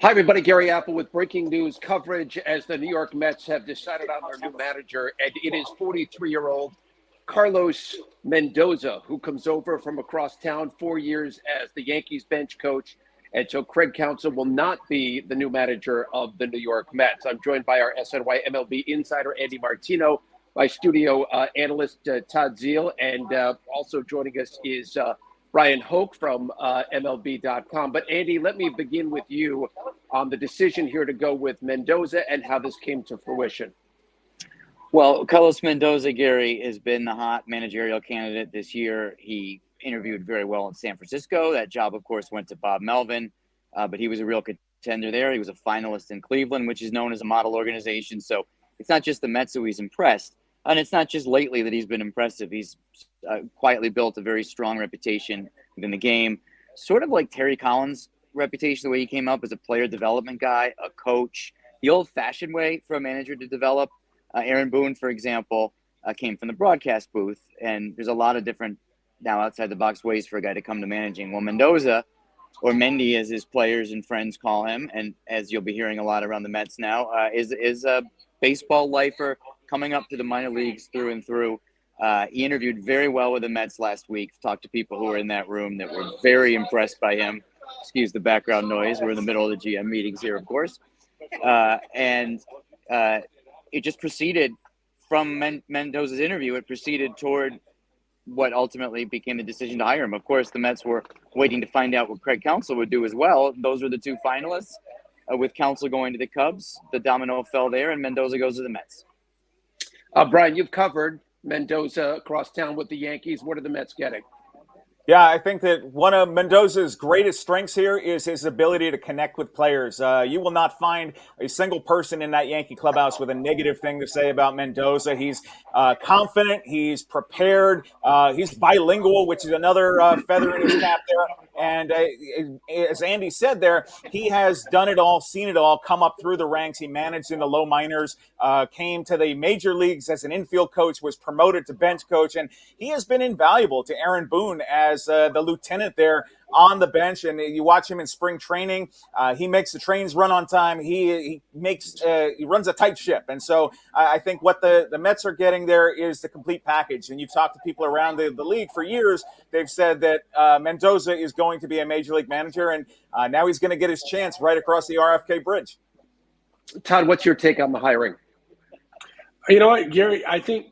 Hi, everybody. Gary Apple with breaking news coverage as the New York Mets have decided on their new manager, and it is 43-year-old Carlos Mendoza, who comes over from across town, 4 years as the Yankees bench coach. And so Craig Counsell will not be the new manager of the New York Mets. I'm joined by our SNY MLB insider, Andy Martino, my studio analyst, Todd Zeile, and also joining us is Bryan Hoch from MLB.com. But Andy, let me begin with you on the decision here to go with Mendoza and how this came to fruition. Well, Carlos Mendoza, Gary, has been the hot managerial candidate this year. He interviewed very well in San Francisco. That job, of course, went to Bob Melvin, but he was a real contender there. He was a finalist in Cleveland, which is known as a model organization. So it's not just the Mets who he's impressed, and it's not just lately that he's been impressive. He's quietly built a very strong reputation within the game, sort of like Terry Collins' reputation, the way he came up as a player development guy, a coach, the old-fashioned way for a manager to develop. Aaron Boone, for example, came from the broadcast booth, and there's a lot of different now outside-the-box ways for a guy to come to managing. Well, Mendoza, or Mendy as his players and friends call him, and as you'll be hearing a lot around the Mets now, is a baseball lifer coming up to the minor leagues through and through. He interviewed very well with the Mets last week, talked to people who were in that room that were very impressed by him. Excuse the background noise. We're in the middle of the GM meetings here, of course. And it just proceeded from Mendoza's interview. It proceeded toward what ultimately became the decision to hire him. Of course, the Mets were waiting to find out what Craig Counsell would do as well. Those were the two finalists. With Counsell going to the Cubs, the domino fell there, and Mendoza goes to the Mets. Bryan, you've covered Mendoza across town with the Yankees. What are the Mets getting? Yeah, I think that one of Mendoza's greatest strengths here is his ability to connect with players. You will not find a single person in that Yankee clubhouse with a negative thing to say about Mendoza. He's confident. He's prepared. He's bilingual, which is another feather in his cap there. And as Andy said there, he has done it all, seen it all, come up through the ranks. He managed in the low minors, came to the major leagues as an infield coach, was promoted to bench coach, and he has been invaluable to Aaron Boone as the lieutenant there on the bench. And you watch him in spring training. He makes the trains run on time. He runs a tight ship. And so I think what the Mets are getting there is the complete package. And you've talked to people around the league for years. They've said that Mendoza is going to be a major league manager, and now he's going to get his chance right across the RFK bridge. Todd, what's your take on the hiring? You know what, Gary, I think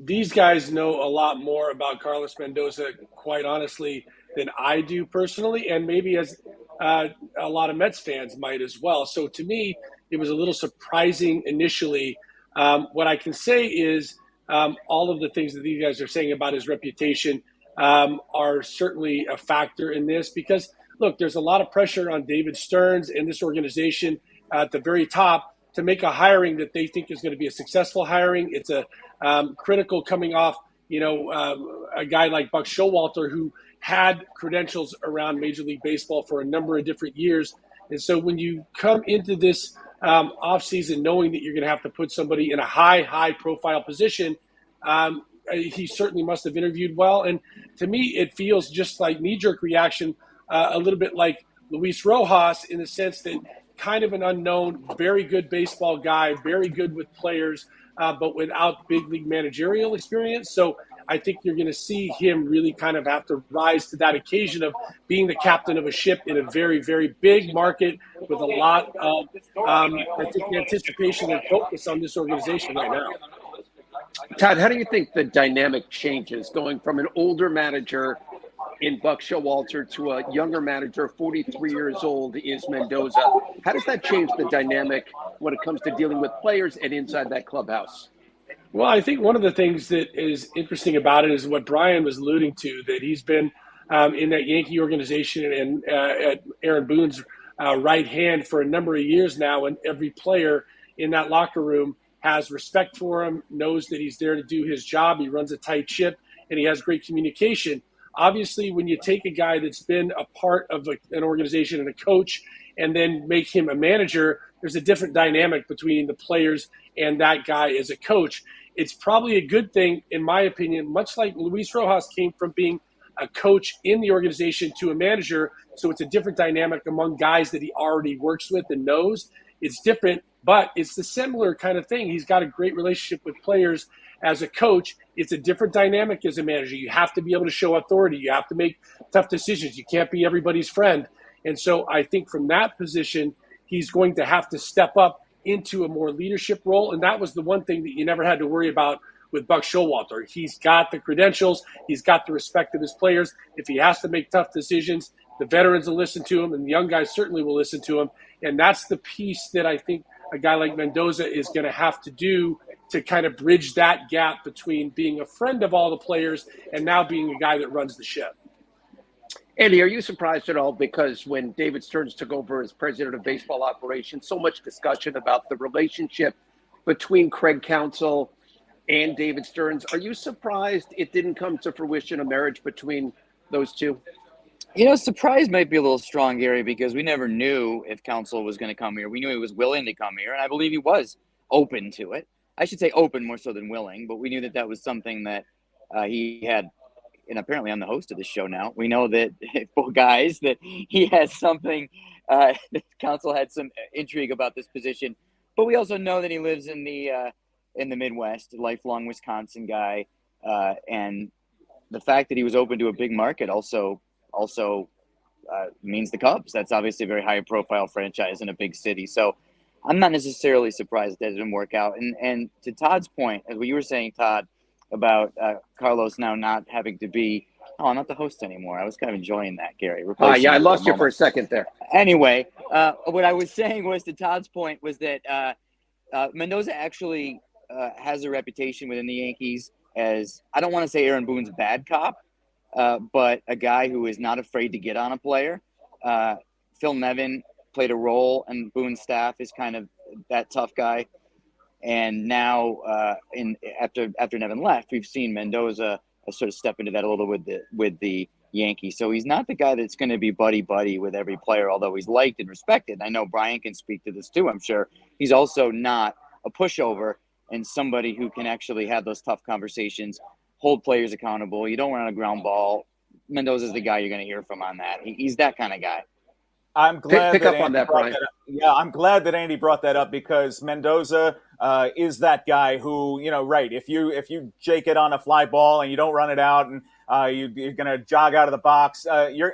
these guys know a lot more about Carlos Mendoza, quite honestly, than I do personally, and maybe as a lot of Mets fans might as well. So to me, it was a little surprising initially. What I can say is all of the things that these guys are saying about his reputation are certainly a factor in this because, look, there's a lot of pressure on David Stearns and this organization at the very top to make a hiring that they think is going to be a successful hiring. It's a critical coming off, a guy like Buck Showalter who had credentials around Major League Baseball for a number of different years. And so when you come into this offseason knowing that you're going to have to put somebody in a high profile position, he certainly must have interviewed well. And to me, it feels just like knee-jerk reaction, a little bit like Luis Rojas in the sense that kind of an unknown, very good baseball guy, very good with players, but without big league managerial experience. So I think you're going to see him really kind of have to rise to that occasion of being the captain of a ship in a very, very big market with a lot of, I think, anticipation and focus on this organization right now. Todd, how do you think the dynamic changes going from an older manager in Buck Showalter to a younger manager, 43 years old, is Mendoza? How does that change the dynamic when it comes to dealing with players and inside that clubhouse? Well, I think one of the things that is interesting about it is what Bryan was alluding to, that he's been in that Yankee organization and at Aaron Boone's right hand for a number of years now, and every player in that locker room has respect for him, knows that he's there to do his job. He runs a tight ship, and he has great communication. Obviously, when you take a guy that's been a part of an organization and a coach and then make him a manager, there's a different dynamic between the players and that guy as a coach. It's probably a good thing, in my opinion, much like Luis Rojas came from being a coach in the organization to a manager. So it's a different dynamic among guys that he already works with and knows. It's different, but it's the similar kind of thing. He's got a great relationship with players as a coach. It's a different dynamic as a manager. You have to be able to show authority. You have to make tough decisions. You can't be everybody's friend. And so I think from that position, he's going to have to step up into a more leadership role. And that was the one thing that you never had to worry about with Buck Showalter. He's got the credentials. He's got the respect of his players. If he has to make tough decisions, the veterans will listen to him, and the young guys certainly will listen to him. And that's the piece that I think a guy like Mendoza is going to have to do to kind of bridge that gap between being a friend of all the players and now being a guy that runs the ship. Andy, are you surprised at all? Because when David Stearns took over as president of baseball operations, so much discussion about the relationship between Craig Counsell and David Stearns. Are you surprised it didn't come to fruition, a marriage between those two? Surprise might be a little strong, Gary, because we never knew if Counsell was going to come here. We knew he was willing to come here, and I believe he was open to it. I should say open more so than willing, but we knew that was something that he had. And apparently I'm the host of this show now. We know that, guys, that he has something, that Counsell had some intrigue about this position. But we also know that he lives in the Midwest, a lifelong Wisconsin guy. And the fact that he was open to a big market also means the Cubs. That's obviously a very high-profile franchise in a big city. So I'm not necessarily surprised that it didn't work out. And to Todd's point, as what you were saying, Todd, about Carlos now not having to be, I'm not the host anymore. I was kind of enjoying that, Gary. Yeah, I lost you for a second there. Anyway, what I was saying was, to Todd's point, was that Mendoza actually has a reputation within the Yankees as, I don't want to say Aaron Boone's bad cop, but a guy who is not afraid to get on a player. Phil Nevin played a role, and Boone's staff is kind of that tough guy. And now, after Nevin left, we've seen Mendoza sort of step into that a little with the Yankees. So he's not the guy that's going to be buddy with every player, although he's liked and respected. I know Bryan can speak to this too, I'm sure. He's also not a pushover and somebody who can actually have those tough conversations, hold players accountable. You don't run a ground ball. Mendoza's the guy you're going to hear from on that. He's that kind of guy. I'm glad pick up on that, Bryan. Yeah, I'm glad that Andy brought that up, because Mendoza is that guy who, right, if you jake it on a fly ball and you don't run it out and you're going to jog out of the box,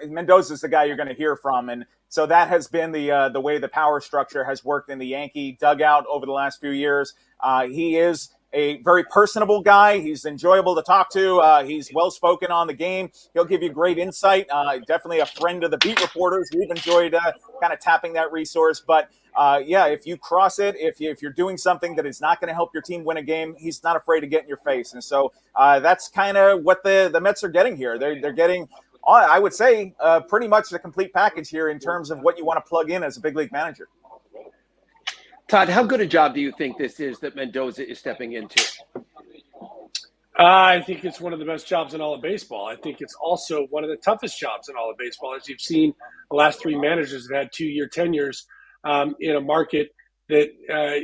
Mendoza's the guy you're going to hear from. And so that has been the way the power structure has worked in the Yankee dugout over the last few years. He is a very personable guy. He's enjoyable to talk to. He's well-spoken on the game. He'll give you great insight. Definitely a friend of the beat reporters. We've enjoyed kind of tapping that resource. But, if you cross it, if you're doing something that is not going to help your team win a game, he's not afraid to get in your face. And so that's kind of what the Mets are getting here. They're getting, I would say, pretty much the complete package here in terms of what you want to plug in as a big league manager. Todd, how good a job do you think this is that Mendoza is stepping into? I think it's one of the best jobs in all of baseball. I think it's also one of the toughest jobs in all of baseball. As you've seen, the last three managers have had 2-year tenures in a market that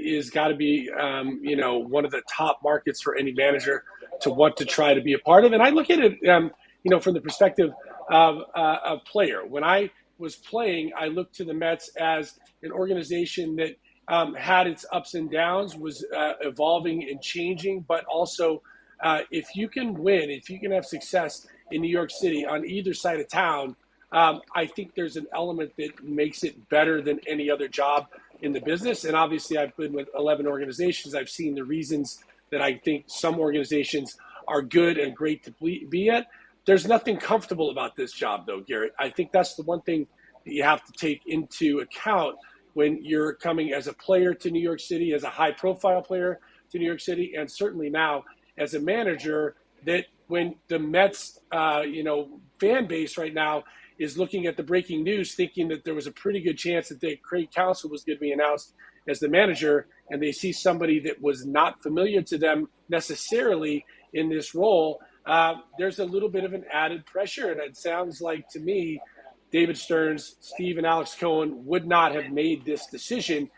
is got to be, one of the top markets for any manager to want to try to be a part of. And I look at it, from the perspective of a player. When I was playing, I looked to the Mets as an organization that had its ups and downs, was evolving and changing, but also if you can win, if you can have success in New York City on either side of town, I think there's an element that makes it better than any other job in the business. And obviously I've been with 11 organizations. I've seen the reasons that I think some organizations are good and great to be at. There's nothing comfortable about this job, though, Garrett. I think that's the one thing that you have to take into account when you're coming as a player to New York City, as a high-profile player to New York City, and certainly now as a manager, that when the Mets, fan base right now is looking at the breaking news, thinking that there was a pretty good chance that Craig Counsell was going to be announced as the manager, and they see somebody that was not familiar to them necessarily in this role, there's a little bit of an added pressure. And it sounds like to me, David Stearns, Steve, and Alex Cohen would not have made this decision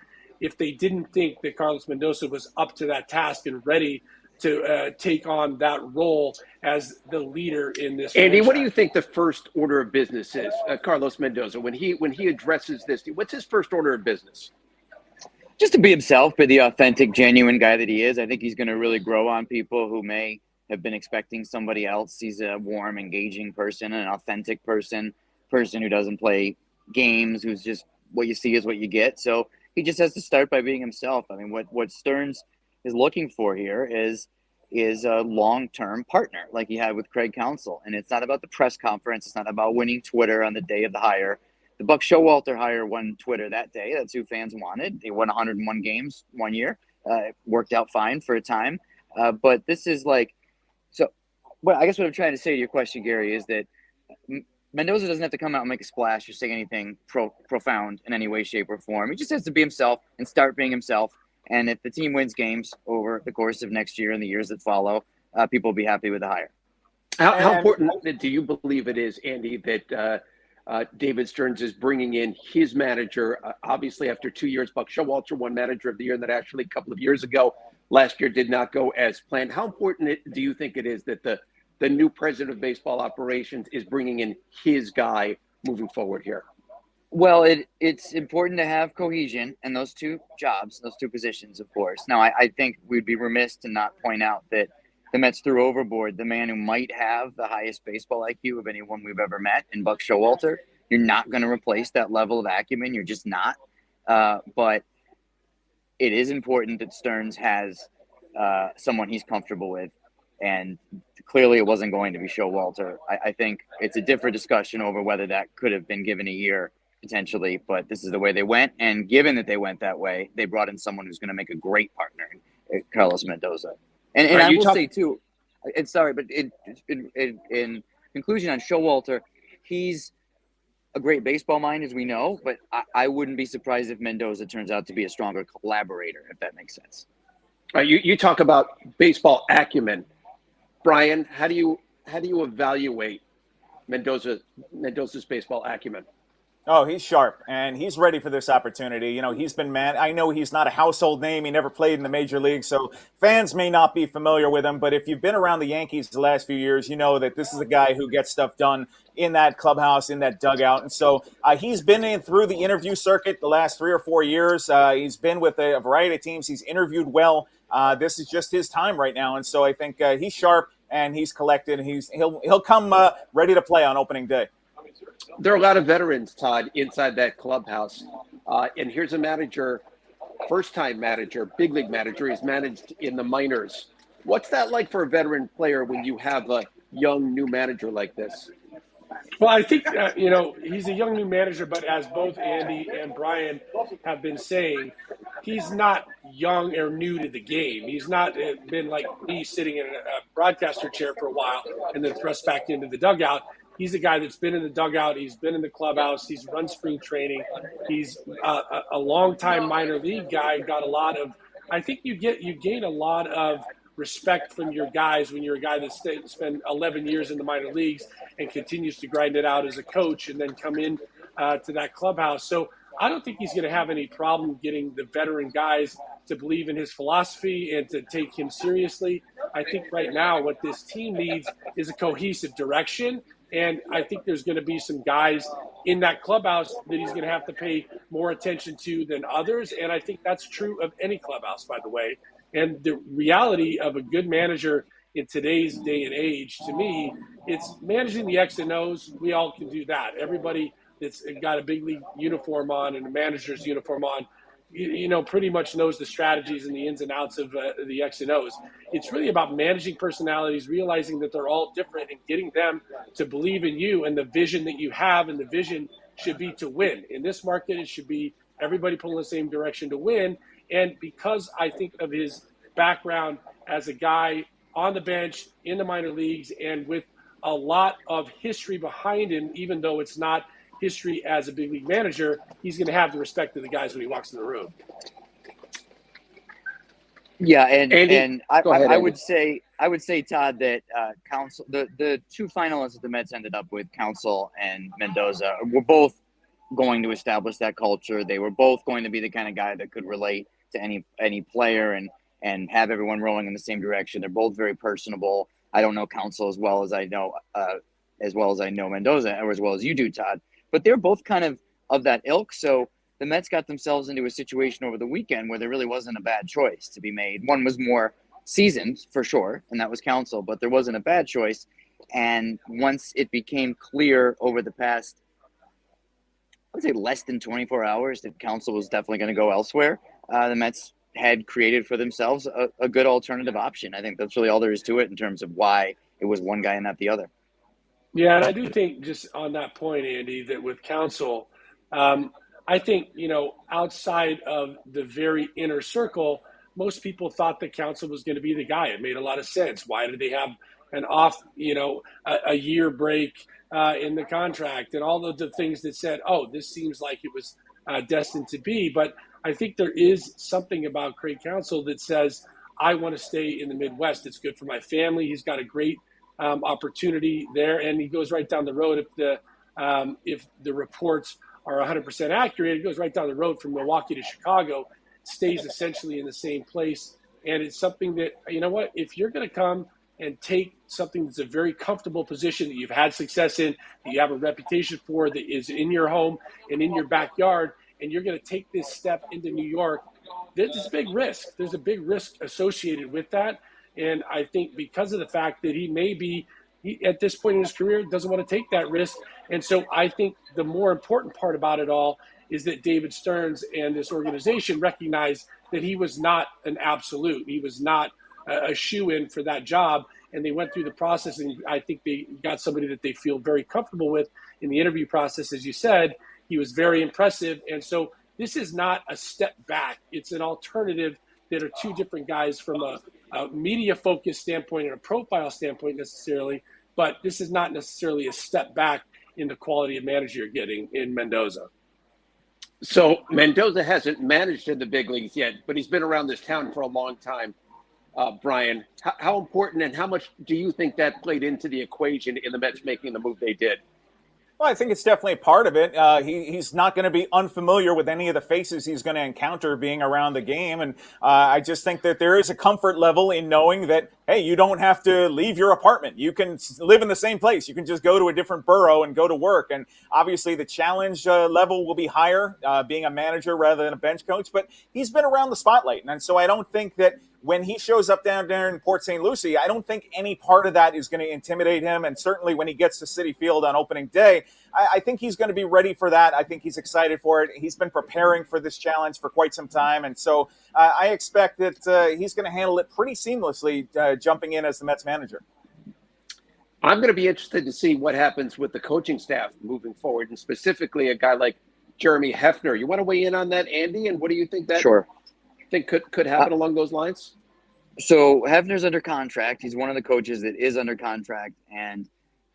if they didn't think that Carlos Mendoza was up to that task and ready to take on that role as the leader in this Andy, franchise. what do you think the first order of business is? Carlos Mendoza, when he addresses this, what's his first order of business? Just to be himself, be the authentic, genuine guy that he is. I think he's going to really grow on people who may have been expecting somebody else. He's a warm, engaging person, an authentic person who doesn't play games, who's just what you see is what you get. So he just has to start by being himself. I mean, what Stearns is looking for here is a long-term partner like he had with Craig Counsell. And it's not about the press conference. It's not about winning Twitter on the day of the hire. The Buck Showalter hire won Twitter that day. That's who fans wanted. They won 101 games one year. It worked out fine for a time. But this is like, so well, I guess what I'm trying to say to your question, Gary, is that Mendoza doesn't have to come out and make a splash or say anything profound in any way, shape, or form. He just has to be himself and start being himself. And if the team wins games over the course of next year and the years that follow, people will be happy with the hire. How important do you believe it is, Andy, that David Stearns is bringing in his manager? Obviously, after 2 years, Buck Showalter won Manager of the Year, and that actually a couple of years ago, last year, did not go as planned. How important do you think it is that the new president of baseball operations is bringing in his guy moving forward here? Well, it's important to have cohesion in those two jobs, those two positions, of course. Now, I think we'd be remiss to not point out that the Mets threw overboard the man who might have the highest baseball IQ of anyone we've ever met in Buck Showalter. You're not going to replace that level of acumen. You're just not. But it is important that Stearns has someone he's comfortable with. And clearly it wasn't going to be Showalter. I think it's a different discussion over whether that could have been given a year potentially, but this is the way they went. And given that they went that way, they brought in someone who's going to make a great partner, Carlos Mendoza. And I will say too, and sorry, but in conclusion on Showalter, he's a great baseball mind, as we know, but I wouldn't be surprised if Mendoza turns out to be a stronger collaborator, if that makes sense. You talk about baseball acumen. Bryan, how do you evaluate Mendoza's baseball acumen? Oh, he's sharp, and he's ready for this opportunity. You know, he's been I know he's not a household name. He never played in the major league, so fans may not be familiar with him. But if you've been around the Yankees the last few years, you know that this is a guy who gets stuff done in that clubhouse, in that dugout. And so he's been through the interview circuit the last 3 or 4 years. He's been with a variety of teams. He's interviewed well. This is just his time right now. And so I think he's sharp and he's collected. He'll come ready to play on opening day. There are a lot of veterans, Todd, inside that clubhouse. And here's a manager, first-time manager, big league manager. He's managed in the minors. What's that like for a veteran player when you have a young new manager like this? Well, I think, he's a young new manager, but as both Andy and Bryan have been saying, he's not young or new to the game. He's not been like me sitting in a broadcaster chair for a while and then thrust back into the dugout. He's a guy that's been in the dugout. He's been in the clubhouse. He's run spring training. He's a long-time minor league guy. Got a lot of – I think you gain a lot of respect from your guys when you're a guy that's spent 11 years in the minor leagues and continues to grind it out as a coach and then come in to that clubhouse. So I don't think he's going to have any problem getting the veteran guys to believe in his philosophy and to take him seriously. I think right now what this team needs is a cohesive direction. And I think there's going to be some guys in that clubhouse that he's going to have to pay more attention to than others. And I think that's true of any clubhouse, by the way. And the reality of a good manager in today's day and age, to me, it's managing the X and O's. We all can do that. Everybody that's got a big league uniform on and a manager's uniform on, pretty much knows the strategies and the ins and outs of the X and O's. It's really about managing personalities, realizing that they're all different and getting them to believe in you and the vision that you have. And the vision should be to win. In this market, it should be everybody pulling the same direction to win. And because I think of his background as a guy on the bench in the minor leagues and with a lot of history behind him, even though it's not history as a big league manager, he's going to have the respect of the guys when he walks in the room. Yeah, and Andy, and I Andy. would say Todd that Counsell, the two finalists that the Mets ended up with, Counsell and Mendoza, were both going to establish that culture. They were both going to be the kind of guy that could relate to any player, and and have everyone rolling in the same direction. They're both very personable. I don't know Counsell as well as I know Mendoza, or as well as you do, Todd. But they're both kind of that ilk. So the Mets got themselves into a situation over the weekend where there really wasn't a bad choice to be made. One was more seasoned for sure, and that was Counsell, but there wasn't a bad choice. And once it became clear over the past, I would say less than 24 hours, that Counsell was definitely going to go elsewhere, the Mets had created for themselves a good alternative option. I think that's really all there is to it in terms of why it was one guy and not the other. Yeah, and I do think, just on that point, Andy, that with Counsell, I think, outside of the very inner circle, most people thought that Counsell was going to be the guy. It made a lot of sense. Why did they have an off, a year break in the contract, and all of the things that said, oh, this seems like it was destined to be. But I think there is something about Craig Counsell that says, I want to stay in the Midwest. It's good for my family. He's got a great opportunity there, and he goes right down the road. If the reports are 100% accurate, it goes right down the road from Milwaukee to Chicago, stays essentially in the same place. And it's something that, if you're going to come and take something that's a very comfortable position that you've had success in, that you have a reputation for, that is in your home and in your backyard, and you're going to take this step into New York, there's a big risk. There's a big risk associated with that. And I think because of the fact that he at this point in his career, doesn't want to take that risk. And so I think the more important part about it all is that David Stearns and this organization recognized that he was not an absolute. He was not a shoe-in for that job. And they went through the process, and I think they got somebody that they feel very comfortable with in the interview process. As you said, he was very impressive. And so this is not a step back. It's an alternative that are two different guys from a media focus standpoint and a profile standpoint necessarily, but this is not necessarily a step back in the quality of manager you're getting in Mendoza. So Mendoza hasn't managed in the big leagues yet, but he's been around this town for a long time. Brian, how important and how much do you think that played into the equation in the Mets making the move they did? Well, I think it's definitely part of it. He's not going to be unfamiliar with any of the faces he's going to encounter being around the game. And I just think that there is a comfort level in knowing that, hey, you don't have to leave your apartment. You can live in the same place. You can just go to a different borough and go to work. And obviously the challenge level will be higher being a manager rather than a bench coach. But he's been around the spotlight. And so I don't think that when he shows up down there in Port St. Lucie, I don't think any part of that is going to intimidate him. And certainly when he gets to Citi Field on opening day, I think he's going to be ready for that. I think he's excited for it. He's been preparing for this challenge for quite some time. And so I expect that he's going to handle it pretty seamlessly jumping in as the Mets manager. I'm going to be interested to see what happens with the coaching staff moving forward, and specifically a guy like Jeremy Hefner. You want to weigh in on that, Andy? And what do you think that Sure. think could happen along those lines? So Hefner's under contract. He's one of the coaches that is under contract, and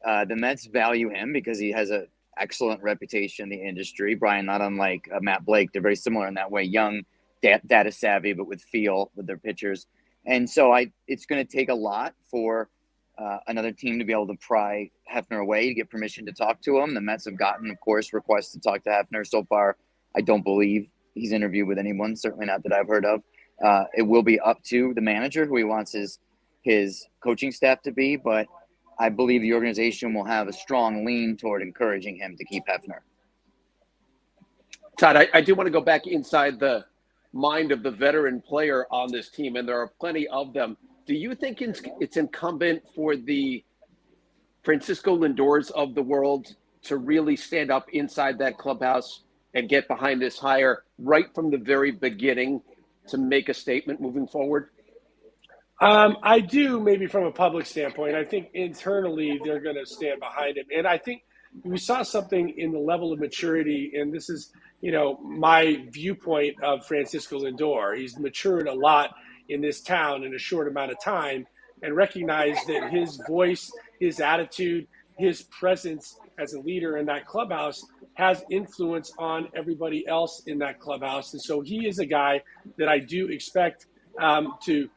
the Mets value him because he has an excellent reputation in the industry. Brian, not unlike Matt Blake, they're very similar in that way. Young, data savvy, but with feel with their pitchers. And so it's going to take a lot for another team to be able to pry Hefner away to get permission to talk to him. The Mets have gotten, of course, requests to talk to Hefner. So far, I don't believe he's interviewed with anyone, certainly not that I've heard of. It will be up to the manager who he wants his coaching staff to be, but I believe the organization will have a strong lean toward encouraging him to keep Hefner. Todd, I do want to go back inside the mind of the veteran player on this team, and there are plenty of them. Do you think it's incumbent for the Francisco Lindors of the world to really stand up inside that clubhouse and get behind this hire right from the very beginning to make a statement moving forward? I do, maybe from a public standpoint. I think internally they're going to stand behind him. And I think we saw something in the level of maturity, and this is, my viewpoint of Francisco Lindor. He's matured a lot in this town in a short amount of time, and recognized that his voice, his attitude, his presence as a leader in that clubhouse has influence on everybody else in that clubhouse. And so he is a guy that I do expect to,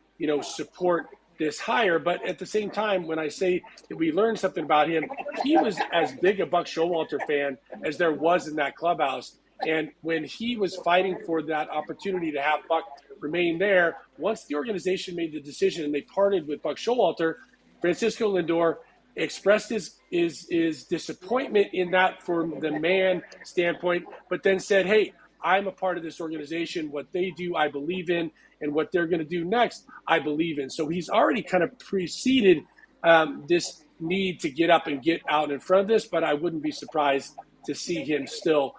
support this hire. But at the same time, when I say that we learned something about him, he was as big a Buck Showalter fan as there was in that clubhouse. And when he was fighting for that opportunity to have Buck remain there, once the organization made the decision and they parted with Buck Showalter, Francisco Lindor expressed his disappointment in that from the man standpoint, but then said, hey, I'm a part of this organization. What they do, I believe in, and what they're going to do next, I believe in. So he's already kind of preceded this need to get up and get out in front of this, but I wouldn't be surprised to see him still,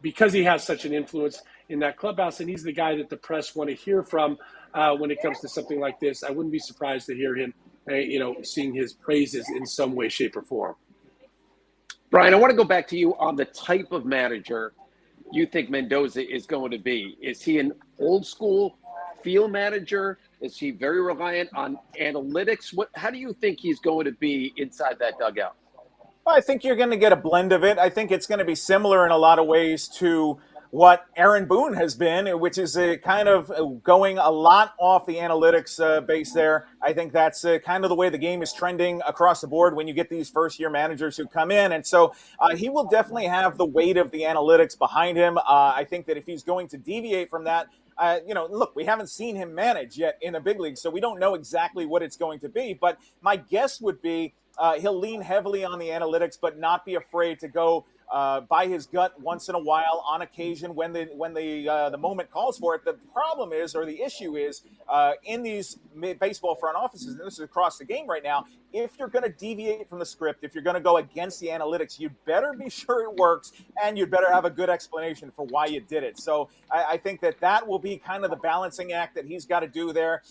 because he has such an influence in that clubhouse, and he's the guy that the press want to hear from when it comes to something like this. I wouldn't be surprised to hear him, sing his praises in some way, shape, or form. Bryan, I want to go back to you on the type of manager you think Mendoza is going to be. Is he an old school field manager? Is he very reliant on analytics? How do you think he's going to be inside that dugout? Well, I think you're going to get a blend of it. I think it's going to be similar in a lot of ways to what Aaron Boone has been, which is a kind of going a lot off the analytics base there. I think that's kind of the way the game is trending across the board when you get these first-year managers who come in. And so he will definitely have the weight of the analytics behind him. I think that if he's going to deviate from that, look, we haven't seen him manage yet in the big league, so we don't know exactly what it's going to be. But my guess would be he'll lean heavily on the analytics, but not be afraid to go by his gut once in a while, on occasion, when the moment calls for it. The problem is, or the issue is, in these baseball front offices, and this is across the game right now, if you're going to deviate from the script, if you're going to go against the analytics, you'd better be sure it works, and you'd better have a good explanation for why you did it. So I think that will be kind of the balancing act that he's got to do there.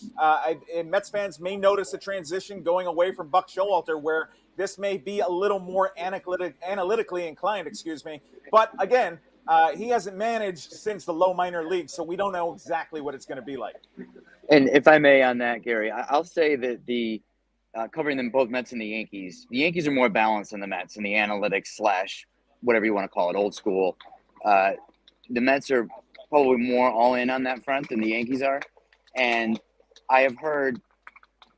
And Mets fans may notice a transition going away from Buck Showalter, where this may be a little more analytically inclined, But again, he hasn't managed since the low minor league, so we don't know exactly what it's going to be like. And if I may on that, Gary, I'll say that the covering them both Mets and the Yankees are more balanced than the Mets in the analytics / whatever you want to call it, old school. The Mets are probably more all in on that front than the Yankees are. And I have heard,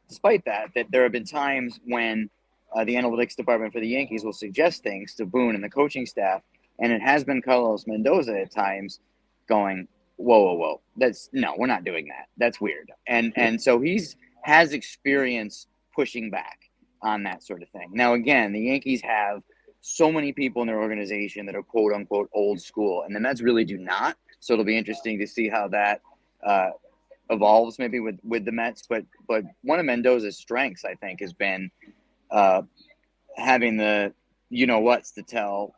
despite that there have been times when the analytics department for the Yankees will suggest things to Boone and the coaching staff, and it has been Carlos Mendoza at times going, whoa, we're not doing that. That's weird. And so has experience pushing back on that sort of thing. Now, again, the Yankees have so many people in their organization that are quote unquote old school, and the Mets really do not. So it'll be interesting to see how that evolves maybe with the Mets. But one of Mendoza's strengths, I think, has been having the what's to tell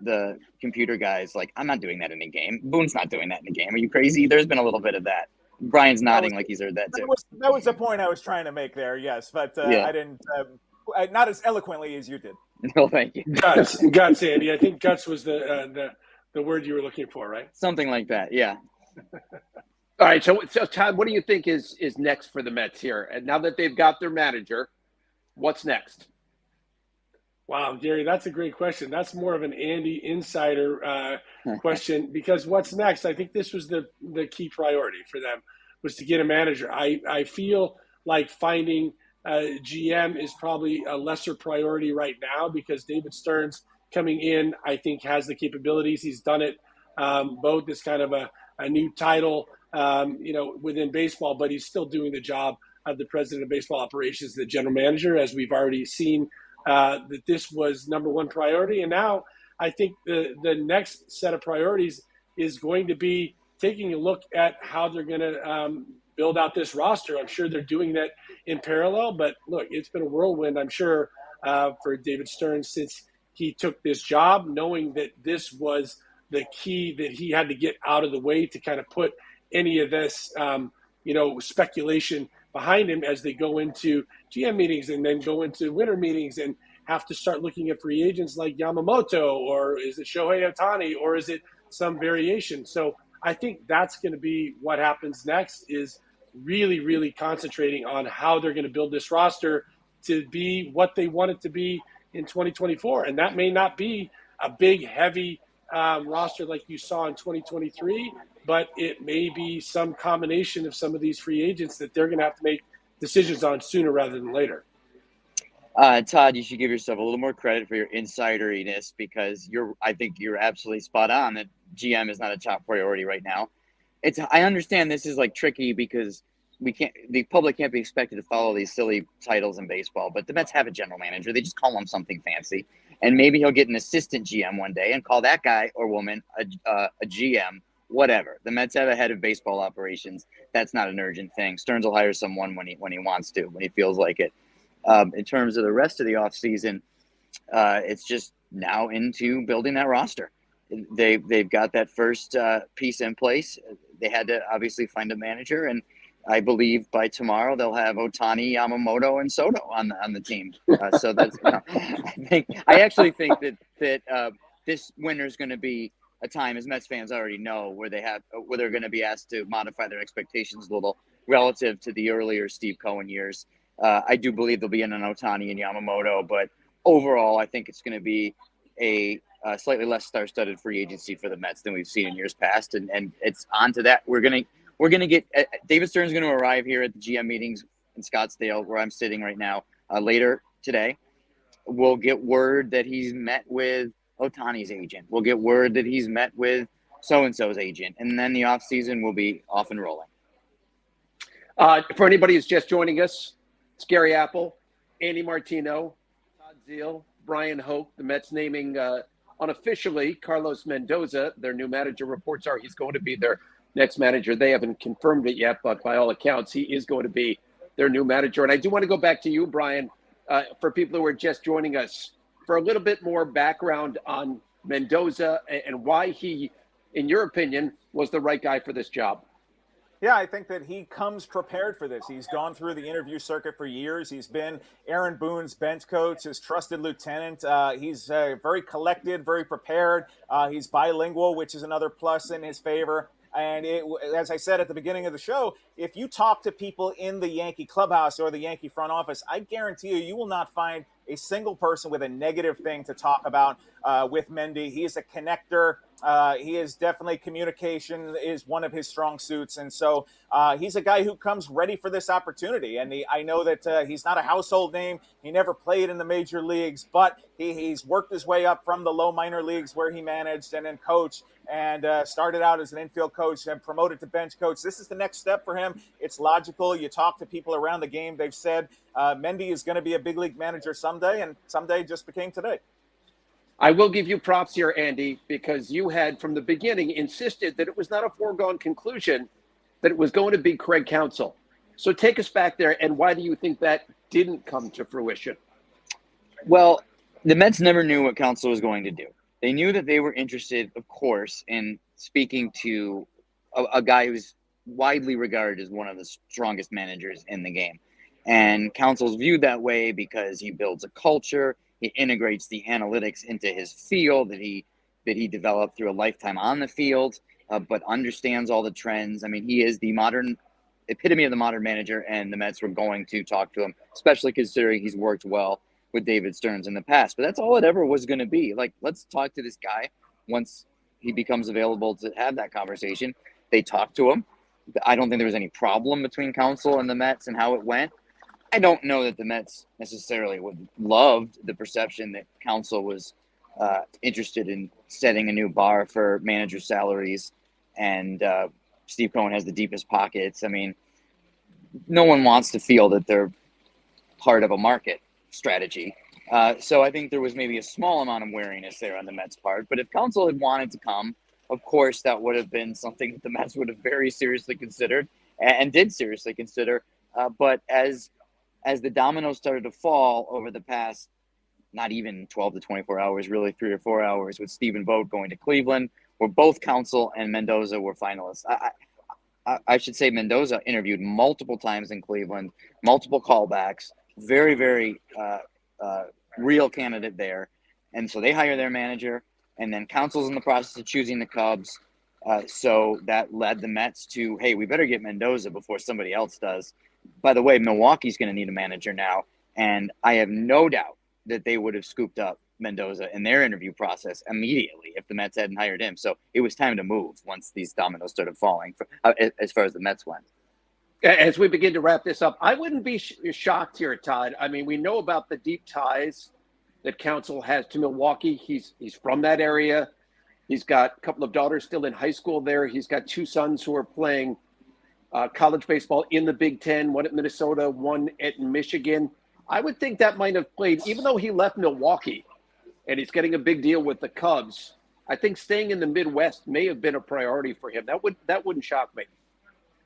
the computer guys, like, I'm not doing that in a game. Boone's not doing that in a game. Are you crazy? There's been a little bit of that. Brian's nodding like he's heard that too. That was the point I was trying to make there, yes. But yeah. I didn't, not as eloquently as you did. No, thank you. Guts, Andy. I think guts was the word you were looking for, right? Something like that, yeah. All right, so Todd, what do you think is next for the Mets here? And now that they've got their manager, what's next? Wow, Gary, that's a great question. That's more of an Andy insider question, because what's next? I think this was the key priority for them, was to get a manager. I feel like finding a GM is probably a lesser priority right now, because David Stearns coming in, I think, has the capabilities. He's done it. Both is kind of a new title, within baseball, but he's still doing the job of the president of baseball operations, the general manager, as we've already seen. That this was number one priority. And now I think the next set of priorities is going to be taking a look at how they're going to build out this roster. I'm sure they're doing that in parallel, but look, it's been a whirlwind, I'm sure, for David Stearns since he took this job, knowing that this was the key that he had to get out of the way to kind of put any of this, speculation behind him as they go into GM meetings and then go into winter meetings and have to start looking at free agents like Yamamoto, or is it Shohei Ohtani, or is it some variation? So I think that's going to be what happens next, is really, really concentrating on how they're going to build this roster to be what they want it to be in 2024. And that may not be a big, heavy roster like you saw in 2023, but it may be some combination of some of these free agents that they're going to have to make decisions on sooner rather than later. Todd, you should give yourself a little more credit for your insideriness because I think you're absolutely spot on that GM is not a top priority right now. I understand this is like tricky because the public can't be expected to follow these silly titles in baseball, but the Mets have a general manager. They just call him something fancy, and maybe he'll get an assistant GM one day and call that guy or woman a GM, whatever. The Mets have a head of baseball operations. That's not an urgent thing. Stearns will hire someone when he wants to, when he feels like it. In terms of the rest of the offseason, it's just now into building that roster. They've got that first piece in place. They had to obviously find a manager, and I believe by tomorrow they'll have Ohtani, Yamamoto, and Soto on the team. So that's I actually think that this winter is going to be a time, as Mets fans already know, where they're going to be asked to modify their expectations a little relative to the earlier Steve Cohen years. I do believe there'll be an Ohtani and Yamamoto, but overall, I think it's going to be a slightly less star-studded free agency for the Mets than we've seen in years past, and it's on to that. We're gonna get David Stearns going to arrive here at the GM meetings in Scottsdale, where I'm sitting right now, later today. We'll get word that he's met with Ohtani's agent. We'll get word that he's met with so-and-so's agent, and then the offseason will be off and rolling. For anybody who's just joining us, it's Gary Apple, Andy Martino, Todd Zeile, Bryan Hoch. The Mets naming unofficially Carlos Mendoza their new manager. Reports are he's going to be their next manager. They haven't confirmed it yet, but by all accounts, he is going to be their new manager. And I do want to go back to you, Bryan, for people who are just joining us, for a little bit more background on Mendoza and why he, in your opinion, was the right guy for this job. Yeah, I think that he comes prepared for this. He's gone through the interview circuit for years. He's been Aaron Boone's bench coach, his trusted lieutenant. He's very collected, very prepared. He's bilingual, which is another plus in his favor. And as I said at the beginning of the show, if you talk to people in the Yankee clubhouse or the Yankee front office, I guarantee you will not find a single person with a negative thing to talk about with Mendy. He is a connector. He is definitely communication is one of his strong suits. And so he's a guy who comes ready for this opportunity. And I know that he's not a household name. He never played in the major leagues, but he's worked his way up from the low minor leagues where he managed and then coached and started out as an infield coach and promoted to bench coach. This is the next step for him. It's logical. You talk to people around the game. They've said Mendy is going to be a big league manager someday, and someday just became today. I will give you props here, Andy, because you had from the beginning insisted that it was not a foregone conclusion that it was going to be Craig Counsell. So take us back there, and why do you think that didn't come to fruition? Well, the Mets never knew what Counsell was going to do. They knew that they were interested, of course, in speaking to a guy who's widely regarded as one of the strongest managers in the game. And Counsell's viewed that way because he builds a culture. He integrates the analytics into his field that he developed through a lifetime on the field, but understands all the trends. I mean, he is the modern epitome of the modern manager, and the Mets were going to talk to him, especially considering he's worked well with David Stearns in the past. But that's all it ever was going to be. Like, let's talk to this guy once he becomes available to have that conversation. They talked to him. I don't think there was any problem between Counsell and the Mets and how it went. I don't know that the Mets necessarily loved the perception that Counsell was interested in setting a new bar for manager salaries, and Steve Cohen has the deepest pockets. I mean, no one wants to feel that they're part of a market strategy. So I think there was maybe a small amount of wariness there on the Mets' part. But if Counsell had wanted to come, of course, that would have been something that the Mets would have very seriously considered and did seriously consider. But as the dominoes started to fall over the past, not even 12 to 24 hours, really 3 or 4 hours, with Stephen Vogt going to Cleveland, where both Counsell and Mendoza were finalists. I should say Mendoza interviewed multiple times in Cleveland, multiple callbacks, very, very real candidate there. And so they hire their manager, and then Counsell's in the process of choosing the Cubs. So that led the Mets to, hey, we better get Mendoza before somebody else does. By the way, Milwaukee's going to need a manager now, and I have no doubt that they would have scooped up Mendoza in their interview process immediately if the Mets hadn't hired him. So it was time to move once these dominoes started falling as far as the Mets went. As we begin to wrap this up, I wouldn't be shocked here, Todd. I mean, we know about the deep ties that Counsell has to Milwaukee. He's from that area. He's got a couple of daughters still in high school there. He's got two sons who are playing college baseball in the Big Ten, one at Minnesota, one at Michigan. I would think that might have played, even though he left Milwaukee and he's getting a big deal with the Cubs, I think staying in the Midwest may have been a priority for him. That wouldn't shock me.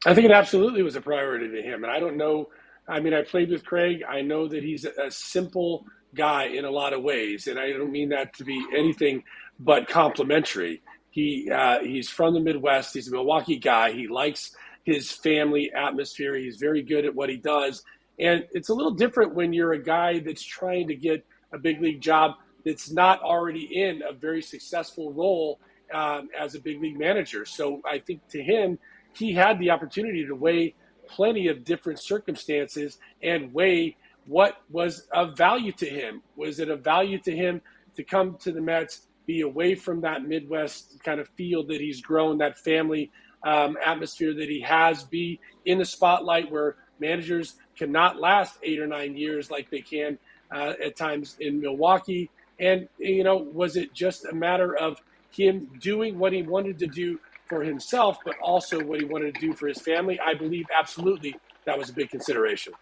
I think it absolutely was a priority to him. And I don't know, I mean, I played with Craig. I know that he's a simple guy in a lot of ways. And I don't mean that to be anything but complimentary. He's from the Midwest. He's a Milwaukee guy. He likes his family atmosphere. He's very good at what he does. And it's a little different when you're a guy that's trying to get a big league job that's not already in a very successful role as a big league manager. So I think to him, he had the opportunity to weigh plenty of different circumstances and weigh what was of value to him. Was it of value to him to come to the Mets, be away from that Midwest kind of field that he's grown, that family atmosphere that he has, be in the spotlight where managers cannot last 8 or 9 years like they can at times in Milwaukee? And, you know, was it just a matter of him doing what he wanted to do for himself, but also what he wanted to do for his family? I believe absolutely that was a big consideration.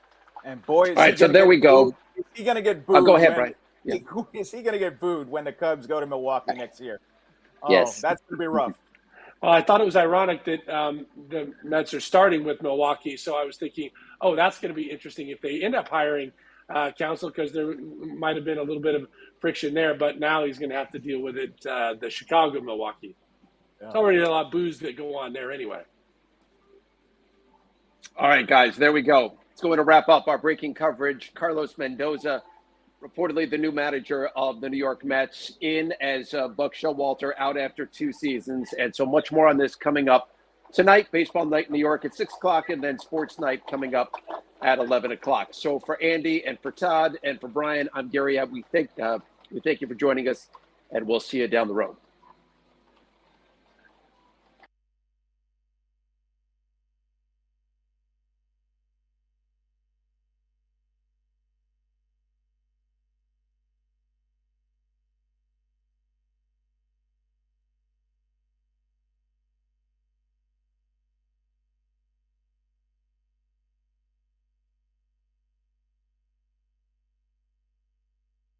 And boy, all right, so there we go. Is he going to get booed? Go ahead, Brian. Yeah. Is he going to get booed when the Cubs go to Milwaukee next year? Oh, yes. That's going to be rough. Well, I thought it was ironic that the Mets are starting with Milwaukee, so I was thinking, oh, that's going to be interesting if they end up hiring Counsell, because there might have been a little bit of friction there, but now he's going to have to deal with it, the Chicago-Milwaukee. Yeah. It's already a lot of boos that go on there anyway. All right, guys, there we go. It's going to wrap up our breaking coverage. Carlos Mendoza, reportedly the new manager of the New York Mets, in as Buck Showalter, out after 2 seasons. And so much more on this coming up tonight. Baseball night in New York at 6 o'clock, and then sports night coming up at 11 o'clock. So for Andy and for Todd and for Brian, I'm Gary. We thank you for joining us, and we'll see you down the road.